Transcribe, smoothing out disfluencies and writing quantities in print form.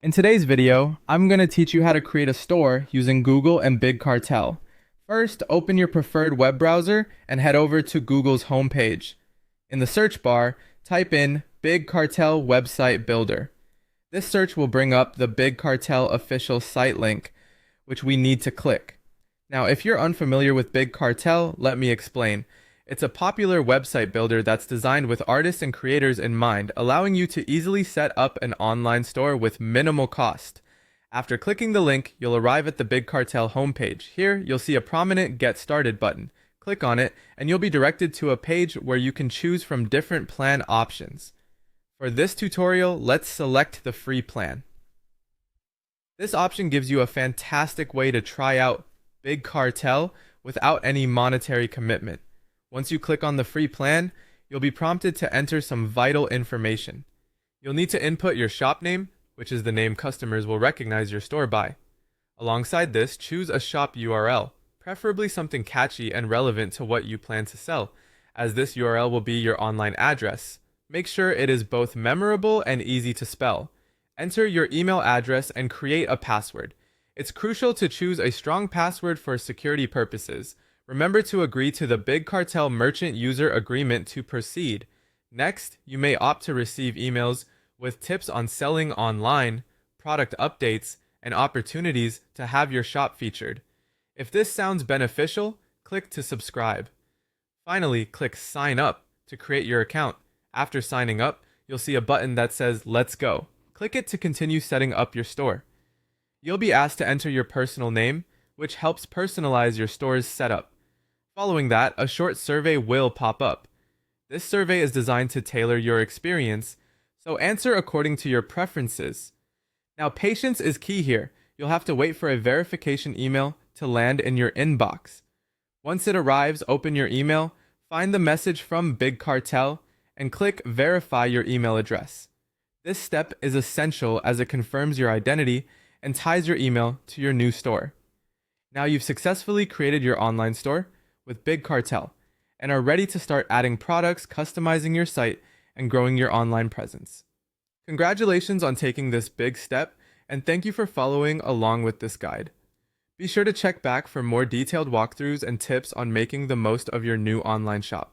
In today's video, I'm going to teach you how to create a store using Google and Big Cartel. First, open your preferred web browser and head over to Google's homepage. In the search bar, type in Big Cartel Website Builder. This search will bring up the Big Cartel official site link, which we need to click. Now, if you're unfamiliar with Big Cartel, let me explain. It's a popular website builder that's designed with artists and creators in mind, allowing you to easily set up an online store with minimal cost. After clicking the link, you'll arrive at the Big Cartel homepage. Here, you'll see a prominent Get Started button. Click on it, and you'll be directed to a page where you can choose from different plan options. For this tutorial, let's select the free plan. This option gives you a fantastic way to try out Big Cartel without any monetary commitment. Once you click on the free plan, you'll be prompted to enter some vital information. You'll need to input your shop name, which is the name customers will recognize your store by. Alongside this, choose a shop URL, preferably something catchy and relevant to what you plan to sell, as this URL will be your online address. Make sure it is both memorable and easy to spell. Enter your email address and create a password. It's crucial to choose a strong password for security purposes. Remember to agree to the Big Cartel Merchant User Agreement to proceed. Next, you may opt to receive emails with tips on selling online, product updates, and opportunities to have your shop featured. If this sounds beneficial, click to subscribe. Finally, click Sign Up to create your account. After signing up, you'll see a button that says Let's Go. Click it to continue setting up your store. You'll be asked to enter your personal name, which helps personalize your store's setup. Following that, a short survey will pop up. This survey is designed to tailor your experience, so answer according to your preferences. Now, patience is key here. You'll have to wait for a verification email to land in your inbox. Once it arrives, open your email, find the message from Big Cartel, and click Verify your email address. This step is essential as it confirms your identity and ties your email to your new store. Now you've successfully created your online store with Big Cartel and are ready to start adding products, customizing your site, and growing your online presence. Congratulations on taking this big step, and thank you for following along with this guide. Be sure to check back for more detailed walkthroughs and tips on making the most of your new online shop.